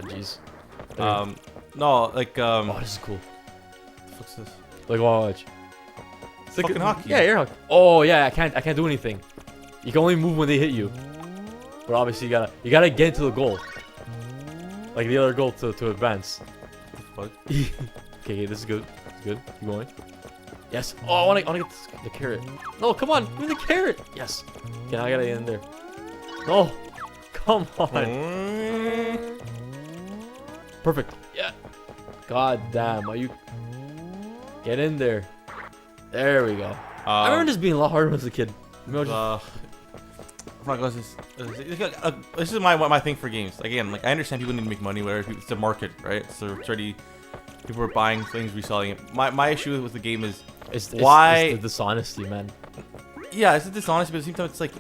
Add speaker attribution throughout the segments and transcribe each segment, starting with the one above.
Speaker 1: jeez.
Speaker 2: No, like
Speaker 1: Oh, this is cool.
Speaker 2: what's this?
Speaker 1: Like watch. It's like
Speaker 2: Fucking hockey.
Speaker 1: Yeah, air hockey. Oh yeah, I can't do anything. You can only move when they hit you. But obviously you gotta get into the goal. Like the other goal to advance.
Speaker 2: What?
Speaker 1: Okay, this is good. It's good. Keep going. Yes. Oh, I wanna get the carrot. No, come on, give me the carrot. Yes. Okay, now I gotta get in there. No. Come on. Perfect. Yeah. God damn. Are you? Get in there. There we go. I remember this being a lot harder as a kid.
Speaker 2: This is my thing for games. Again, like I understand people need to make money. Whatever, it's a market, right? So it's already people are buying things, reselling it. My issue with the game is
Speaker 1: It's
Speaker 2: why
Speaker 1: the dishonesty, man.
Speaker 2: Yeah, it's a dishonesty, but at the same time, it's like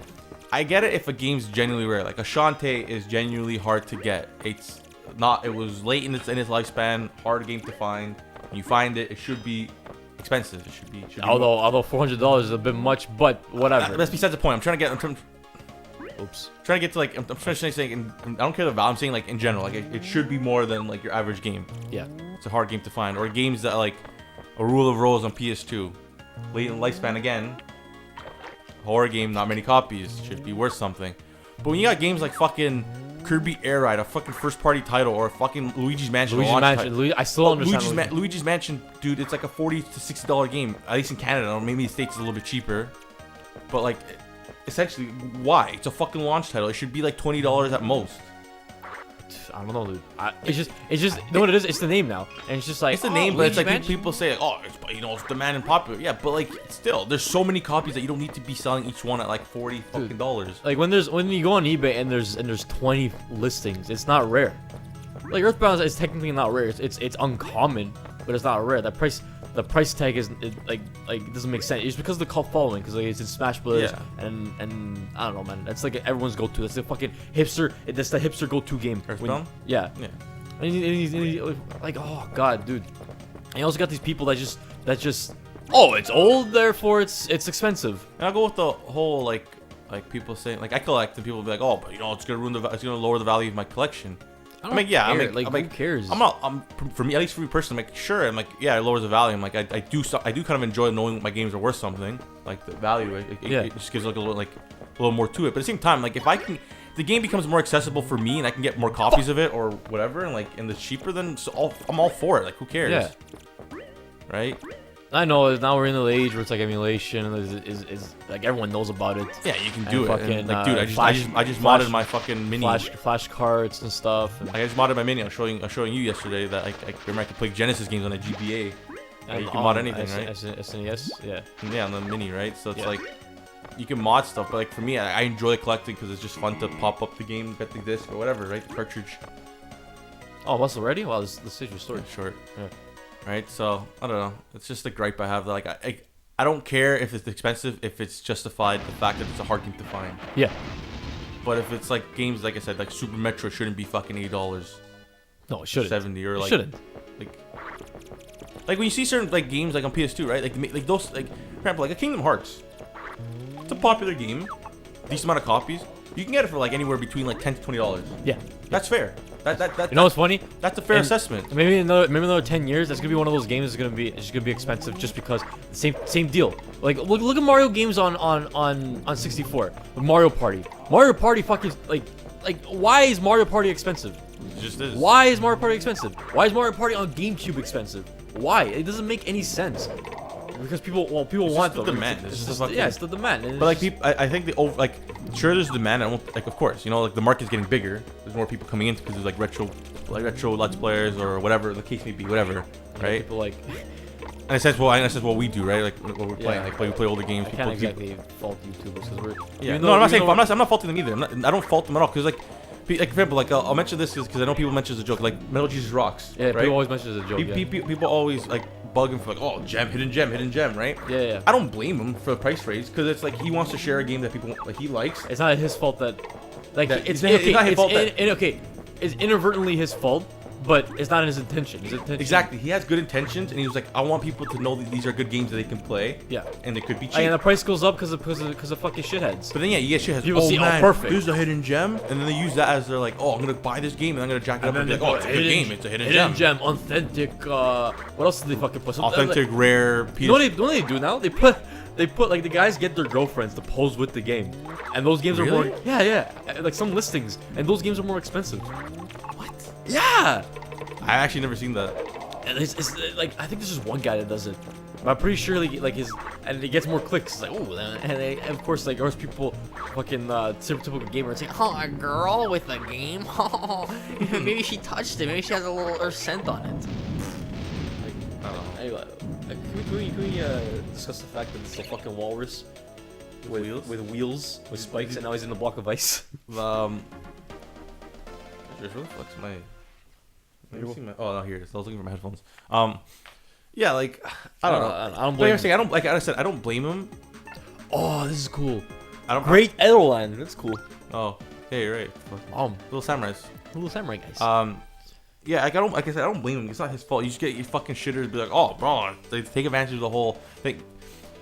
Speaker 2: I get it if a game's genuinely rare. Like a Shantae is genuinely hard to get. It's not. It was late in its lifespan, hard game to find. When you find it, it should be expensive. It should be.
Speaker 1: Although $400 is a bit much, but whatever.
Speaker 2: That's besides the point. I'm trying to get.
Speaker 1: Oops.
Speaker 2: Trying to get to like. I'm trying to say. I don't care the value. I'm saying like in general. Like it should be more than like your average game.
Speaker 1: Yeah.
Speaker 2: It's a hard game to find, or games that like a Rule of Rose on PS2, late in lifespan again. Horror game, not many copies, should be worth something. But when you got games like fucking Kirby Air Ride, a fucking first-party title, or fucking Luigi's Mansion,
Speaker 1: I still understand.
Speaker 2: Luigi's Mansion, dude, it's like a $40 to $60 game, at least in Canada, or maybe the States is a little bit cheaper. But like, essentially, why? It's a fucking launch title. It should be like $20 at most.
Speaker 1: I don't know, dude. It's just, you know what it is? It's the name now, and it's just like
Speaker 2: it's the name, but it's like people say, oh, it's demand and popular. Yeah, but like still, there's so many copies that you don't need to be selling each one at like $40 fucking dollars.
Speaker 1: Like when you go on eBay and there's 20 listings, it's not rare. Like Earthbound is technically not rare. It's uncommon, but it's not rare. The price tag is like it doesn't make sense. It's because of the cult following, because like it's in Smash Bros. Yeah. And I don't know, man. That's like everyone's go-to. That's the fucking hipster. That's the hipster go-to game.
Speaker 2: Earthbound?
Speaker 1: Yeah. And he's like, oh god, dude. And you also got these people that just oh, it's old, therefore it's expensive.
Speaker 2: And I'll go with the whole like people saying like I collect, and people will be like, oh, but it's gonna lower the value of my collection. I'm like,
Speaker 1: who cares?
Speaker 2: For me, at least for me personally, I'm like, sure. I'm like, yeah, it lowers the value. I'm like, I do kind of enjoy knowing my games are worth something. Like the value, it just gives like a little more to it. But at the same time, like if the game becomes more accessible for me and I can get more copies of it or whatever, and it's cheaper, then I'm all for it. Like, who cares?
Speaker 1: Yeah.
Speaker 2: Right.
Speaker 1: I know now we're in the age where it's like emulation and is like everyone knows about it.
Speaker 2: Yeah, you can do it.
Speaker 1: Fucking,
Speaker 2: like, dude, I just modded my fucking mini.
Speaker 1: Flash cards and stuff. And
Speaker 2: I just modded my mini. I was showing you yesterday that I could play Genesis games on a GBA. You can mod anything, right?
Speaker 1: SNES, yeah.
Speaker 2: Yeah, on the mini, right? So it's like you can mod stuff, but like for me, I enjoy collecting because it's just fun to pop up the game, get the disc or whatever, right? The cartridge.
Speaker 1: Oh, what's already? Wow, this is your story.
Speaker 2: Short.
Speaker 1: Yeah.
Speaker 2: Right, so I don't know. It's just a gripe I have. That, like I don't care if it's expensive, if it's justified the fact that it's a hard game to find.
Speaker 1: Yeah.
Speaker 2: But if it's like games, like I said, like Super Metro shouldn't be fucking $80.
Speaker 1: No, it shouldn't.
Speaker 2: 70 or like.
Speaker 1: It shouldn't.
Speaker 2: Like when you see certain like games like on PS2, right? Like those like, for example, like a Kingdom Hearts. It's a popular game, decent amount of copies. You can get it for like anywhere between like $10 to $20.
Speaker 1: Yeah.
Speaker 2: That's fair. That
Speaker 1: you know what's funny?
Speaker 2: That's a fair assessment.
Speaker 1: Maybe another 10 years, that's gonna be one of those games that's just gonna be expensive just because same deal. Like look at Mario games on 64 with Mario Party. Mario Party fucking like why is Mario Party expensive?
Speaker 2: It just is.
Speaker 1: Why is Mario Party expensive? Why is Mario Party on GameCube expensive? Why? It doesn't make any sense. Because people want them.
Speaker 2: Demand.
Speaker 1: It's the demand.
Speaker 2: But like people, I think sure there's demand. I won't like, of course, like the market's getting bigger. There's more people coming in because there's like retro Let's Players or whatever the case may be, whatever, right?
Speaker 1: People like.
Speaker 2: And it says what we do, right? Like what we're playing, like we play older games.
Speaker 1: I can't exactly fault YouTubers because we're.
Speaker 2: Yeah. No, I'm not faulting them either. I don't fault them at all because like for example, like I'll mention this because I know people mention it as a joke, like Metal Jesus Rocks.
Speaker 1: Yeah, right? People always mention it as a joke.
Speaker 2: People always like bug him for like, oh, hidden gem, right?
Speaker 1: Yeah.
Speaker 2: I don't blame him for the price raise because it's like he wants to share a game that people like he likes.
Speaker 1: It's not his fault that, like,
Speaker 2: it's not his fault.
Speaker 1: It's inadvertently his fault but it's not his intention. His intention.
Speaker 2: Exactly. He has good intentions, and he was like, I want people to know that these are good games that they can play.
Speaker 1: Yeah.
Speaker 2: And they could be cheap.
Speaker 1: And the price goes up because of fucking shitheads.
Speaker 2: But then yeah, you get shit has
Speaker 1: People see,
Speaker 2: man,
Speaker 1: perfect.
Speaker 2: this is a hidden gem, and then they use that as they're like, oh, I'm gonna buy this game and I'm gonna jack it up and be like, oh, it's a good game, it's a hidden gem.
Speaker 1: Authentic. What else did they fucking put?
Speaker 2: Authentic, rare.
Speaker 1: You know what they do now? They put like the guys get their girlfriends to pose with the game, and those games are more. Yeah, like some listings, and those games are more expensive.
Speaker 2: What?
Speaker 1: Yeah.
Speaker 2: I actually never seen that.
Speaker 1: And it's like I think there's just one guy that does it. But I'm pretty sure like his and it gets more clicks. It's like oh, and of course like there's people fucking typical gamer saying, oh, a girl with a game. Maybe she touched it. Maybe she has a little scent on it. Like,
Speaker 2: I don't know.
Speaker 1: anyway, can we discuss the fact that it's a fucking walrus with wheels with spikes and now he's in a block of ice?
Speaker 2: Just really flex my. Oh no, here it is. I was looking for my headphones. Yeah, like I don't know.
Speaker 1: I don't blame him.
Speaker 2: I don't like I said I don't blame him.
Speaker 1: Oh, this is cool.
Speaker 2: I don't.
Speaker 1: Great Edelland. That's cool.
Speaker 2: Oh, yeah, you're right. Little samurais.
Speaker 1: Little samurai guys.
Speaker 2: Yeah, like I said, I don't blame him. It's not his fault. You just get your fucking shitters be like, oh, bro, they take advantage of the whole thing.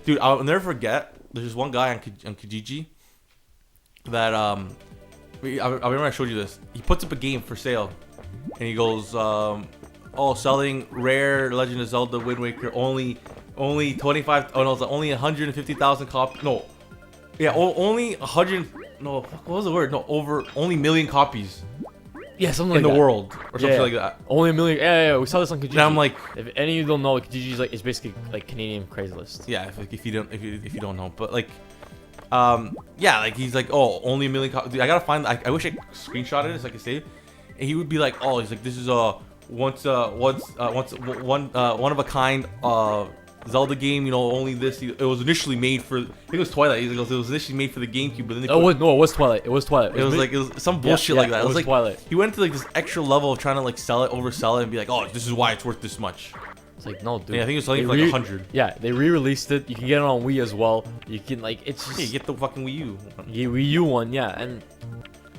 Speaker 2: Dude, I'll never forget. There's this one guy on Kijiji that I remember I showed you this. He puts up a game for sale, and he goes, oh, selling rare Legend of Zelda Wind Waker only 25. Oh no, it's only 150,000 copies. No, yeah, only 100. No, what was the word? No, over only million copies.
Speaker 1: Yeah, something
Speaker 2: in
Speaker 1: like
Speaker 2: the
Speaker 1: that.
Speaker 2: world or something like that.
Speaker 1: Only a million. Yeah, we saw this on Kijiji.
Speaker 2: And I'm like,
Speaker 1: if any of you don't know, Kijiji's like it's basically like Canadian Craigslist.
Speaker 2: Yeah, if you don't know, but like, yeah, like he's like, oh, only a million copies. Dude, I gotta find. I wish I screenshotted it so I could save. And he would be like, oh, he's like, this is one of a kind Zelda game, you know, only this. It was initially made for. I think it was Twilight. He goes, it was initially made for the GameCube, but then they
Speaker 1: it was Twilight. It was Twilight.
Speaker 2: It was some bullshit like that.
Speaker 1: It was
Speaker 2: like
Speaker 1: Twilight.
Speaker 2: He went to like this extra level of trying to like oversell it, and be like, oh, this is why it's worth this much.
Speaker 1: It's like no, dude.
Speaker 2: Yeah, I think it was selling for like 100.
Speaker 1: Yeah, they re-released it. You can get it on Wii as well. You can like it's just.
Speaker 2: Yeah, you get the fucking Wii U.
Speaker 1: Yeah, Wii U one, yeah, and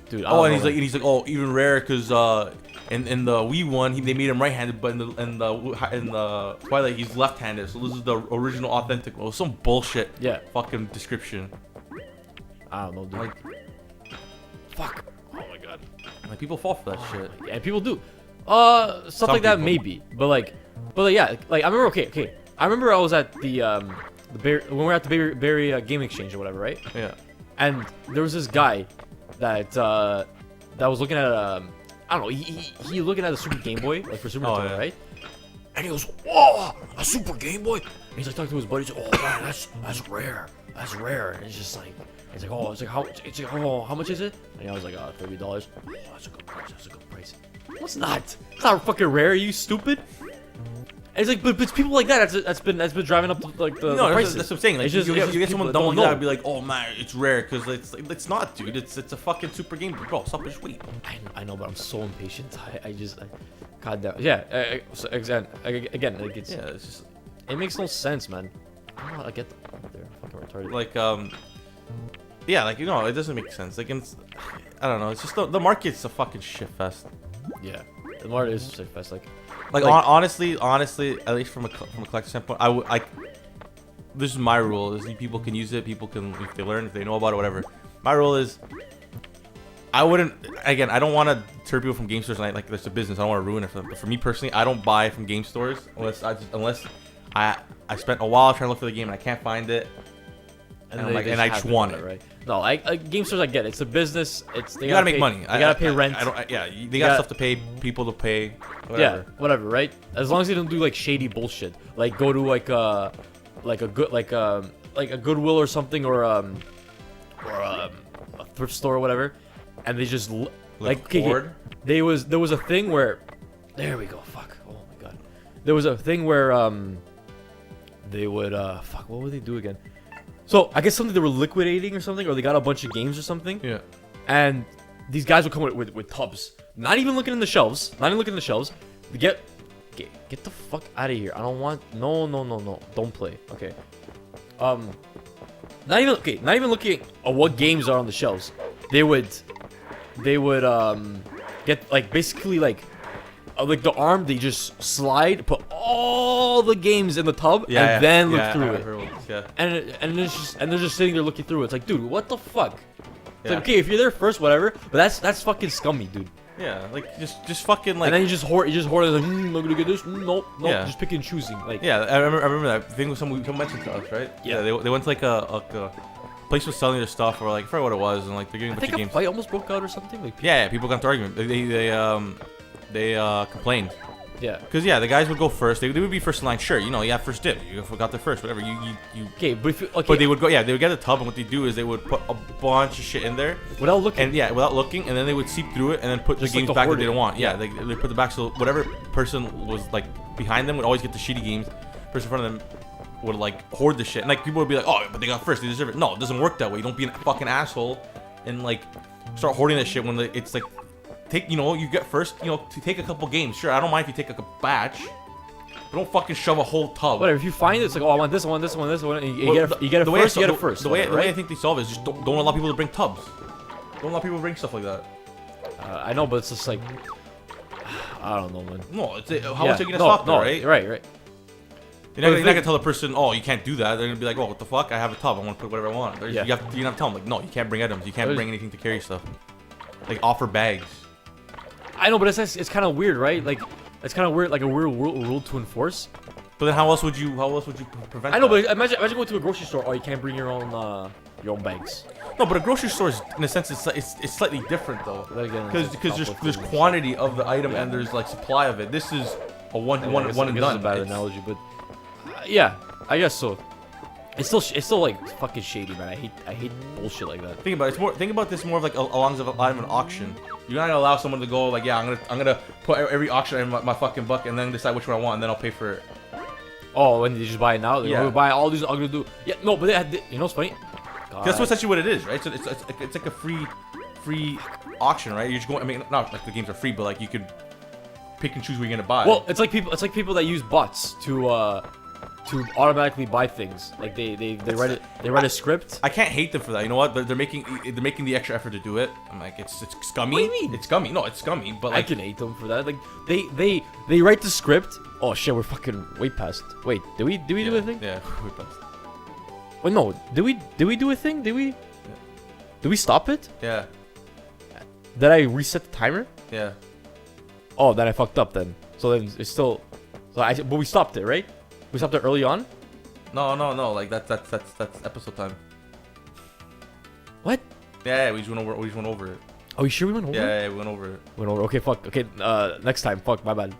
Speaker 1: dude.
Speaker 2: And he's like, oh, even rare because in the Wii one, they made him right-handed, but in the Twilight, he's left-handed. So this is the original, authentic. Well, some bullshit.
Speaker 1: Yeah.
Speaker 2: Fucking description.
Speaker 1: I don't know, dude.
Speaker 2: Like,
Speaker 1: fuck. Oh my god.
Speaker 2: Like people fall for that shit.
Speaker 1: Yeah, and people do. Stuff
Speaker 2: Some
Speaker 1: like that
Speaker 2: people.
Speaker 1: maybe, but yeah, like I remember. Okay. I remember I was at the when we were at the Berry Game Exchange or whatever, right?
Speaker 2: Yeah.
Speaker 1: And there was this guy that was looking at I don't know. He looking at a Super Game Boy, like for Super Nintendo,
Speaker 2: yeah.
Speaker 1: right? And he goes, "Whoa, a Super Game Boy!" And he's like talking to his buddies, "Oh man, that's rare. That's rare." And he's like, "Oh, how much is it?" And I was like, $30. Oh, that's a good price. That's a good price. No, it's not. It's not fucking rare. Are you stupid? And it's like, but it's people like that that's been driving up the prices.
Speaker 2: That's what I'm saying. Like,
Speaker 1: It's just-
Speaker 2: you
Speaker 1: it's
Speaker 2: get
Speaker 1: just
Speaker 2: someone
Speaker 1: people
Speaker 2: dumb
Speaker 1: that
Speaker 2: like
Speaker 1: don't
Speaker 2: that and be like, oh man, it's rare because it's not, dude. It's a fucking Super Game Boy. Bro, stop just wait.
Speaker 1: I know, but I'm so impatient. God damn. Yeah. So again, like it's
Speaker 2: just
Speaker 1: it makes no sense, man. I don't know. I get they're fucking retarded.
Speaker 2: like yeah, like it doesn't make sense. Like I don't know. It's just the market's a fucking shit fest.
Speaker 1: Yeah, the market is shit fest.
Speaker 2: Like honestly, at least from a collector standpoint, this is my rule: is people can use it, people can, if they learn, if they know about it, whatever. My rule is, I wouldn't. Again, I don't want to deter people from game stores, and like it's a business. I don't want to ruin it for them. But for me personally, I don't buy from game stores unless I spent a while trying to look for the game and I can't find it, and I just want it.
Speaker 1: Right? No, game stores, I get it. It's a business. They
Speaker 2: gotta make money.
Speaker 1: You gotta pay rent.
Speaker 2: They got stuff to pay, people to pay. Whatever.
Speaker 1: Yeah, whatever, right? As long as they don't do like shady bullshit, like go to like a Goodwill or something, or a thrift store or whatever, and they just there was a thing where, there we go. Fuck. Oh my god. There was a thing where they would fuck. What would they do again? So I guess something they were liquidating or something, or they got a bunch of games or something.
Speaker 2: Yeah.
Speaker 1: And these guys would come with tubs, not even looking in the shelves. Get the fuck out of here. I don't want. No. Don't play. Okay. Not even looking at what games are on the shelves. They would get like basically like like the arm, they just slide, put all the games in the tub,
Speaker 2: Yeah,
Speaker 1: and then look
Speaker 2: yeah,
Speaker 1: through
Speaker 2: I
Speaker 1: it.
Speaker 2: heard this, yeah.
Speaker 1: And it's just they're just sitting there looking through it. It's like, dude, what the fuck? It's
Speaker 2: Yeah.
Speaker 1: like, okay, if you're there first, whatever. But that's fucking scummy, dude.
Speaker 2: Yeah, like just fucking like.
Speaker 1: And then you just hoard it. Like, I'm gonna get this. Nope.
Speaker 2: Yeah.
Speaker 1: Just picking and choosing. Like,
Speaker 2: Yeah, I remember that thing with someone mentioned to us, right?
Speaker 1: Yeah.
Speaker 2: They went to like a place was selling their stuff, or like I forgot what it was, and like they're giving a
Speaker 1: I
Speaker 2: bunch
Speaker 1: think
Speaker 2: of
Speaker 1: a
Speaker 2: games.
Speaker 1: fight almost broke out or something. Like,
Speaker 2: Yeah, people got into argument. They complained.
Speaker 1: yeah.
Speaker 2: Cause yeah, the guys would go first. They would be first in line. Sure, you know, yeah, first dip. You forgot the first, whatever. You.
Speaker 1: Okay, but if you, okay,
Speaker 2: But they would go. Yeah, they would get a tub, and what they do is they would put a bunch of shit in there,
Speaker 1: without looking.
Speaker 2: and yeah, without looking, and then they would seep through it, and then put
Speaker 1: Just
Speaker 2: the
Speaker 1: like
Speaker 2: games
Speaker 1: the
Speaker 2: back that they
Speaker 1: hoarding.
Speaker 2: didn't want. Yeah,
Speaker 1: Yeah.
Speaker 2: they put the back so whatever person was like behind them would always get the shitty games. Person in front of them would like hoard the shit, and like people would be like, oh, but they got first, they deserve it. No, it doesn't work that way. Don't be a fucking asshole, and like start hoarding that shit when it's like. You get first, to take a couple games. Sure, I don't mind if you take like a batch. But don't fucking shove a whole tub.
Speaker 1: Whatever. If you find it, it's like, oh, I want this one, this one, this one. And you get it
Speaker 2: the way
Speaker 1: first. You get
Speaker 2: the-
Speaker 1: it first.
Speaker 2: The way
Speaker 1: whatever,
Speaker 2: I think they solve it is just don't allow people to bring tubs. Don't allow people to bring stuff like that.
Speaker 1: I know, but it's just like, I don't know, man.
Speaker 2: No, how much are you gonna stop there, right?
Speaker 1: Right.
Speaker 2: You're not gonna tell the person, oh, you can't do that. They're gonna be like, oh, what the fuck? I have a tub. I want to put whatever I want.
Speaker 1: Yeah.
Speaker 2: You're gonna tell them like, no, you can't bring items. You can't bring anything to carry stuff. Like offer bags.
Speaker 1: I know, but it's kind of weird, right? Like, it's kind of weird, like a weird rule to enforce.
Speaker 2: But then how else would you prevent?
Speaker 1: I know,
Speaker 2: that?
Speaker 1: but imagine going to a grocery store. Oh, you can't bring your own bags.
Speaker 2: No, but a grocery store is, in a sense, it's slightly different though.
Speaker 1: But again,
Speaker 2: Because there's quantity of the item and there's like supply of it. This is a one and done.
Speaker 1: It's a bad analogy, but yeah, I guess so. It's still like fucking shady, man. I hate bullshit like that.
Speaker 2: Think about this more of like along the line of an auction. You're not gonna allow someone to go like, yeah, I'm gonna put every auction in my fucking bucket and then decide which one I want and then I'll pay for it.
Speaker 1: Oh, and you just buy it now?
Speaker 2: Yeah.
Speaker 1: I'm gonna buy all these. I'm gonna do. Yeah, no, but you know what's funny?
Speaker 2: That's essentially what it is, right? So it's like a free auction, right? You're just going. I mean, not like the games are free, but like you could pick and choose what you're gonna buy.
Speaker 1: Well, it's like people that use bots to automatically buy things. Like they write a script.
Speaker 2: I can't hate them for that. You know what? They're making the extra effort to do it. I'm like, it's scummy.
Speaker 1: What do you mean?
Speaker 2: It's scummy. No, it's scummy. But
Speaker 1: I
Speaker 2: like,
Speaker 1: can hate them for that. Like they write the script. Oh shit, we're fucking way past. Wait, did we do a thing?
Speaker 2: Yeah, we passed.
Speaker 1: Wait, no. Did we do a thing? Did we stop it?
Speaker 2: Yeah,
Speaker 1: Did I reset the timer?
Speaker 2: yeah.
Speaker 1: Oh, then I fucked up then. So then it's still. But we stopped it, right? We stopped it early on.
Speaker 2: No. Like that's episode time.
Speaker 1: What?
Speaker 2: Yeah, we just went over it.
Speaker 1: Are you sure we went over?
Speaker 2: Yeah, we went over it.
Speaker 1: Went over. Okay, fuck. Okay, next time. Fuck, my bad.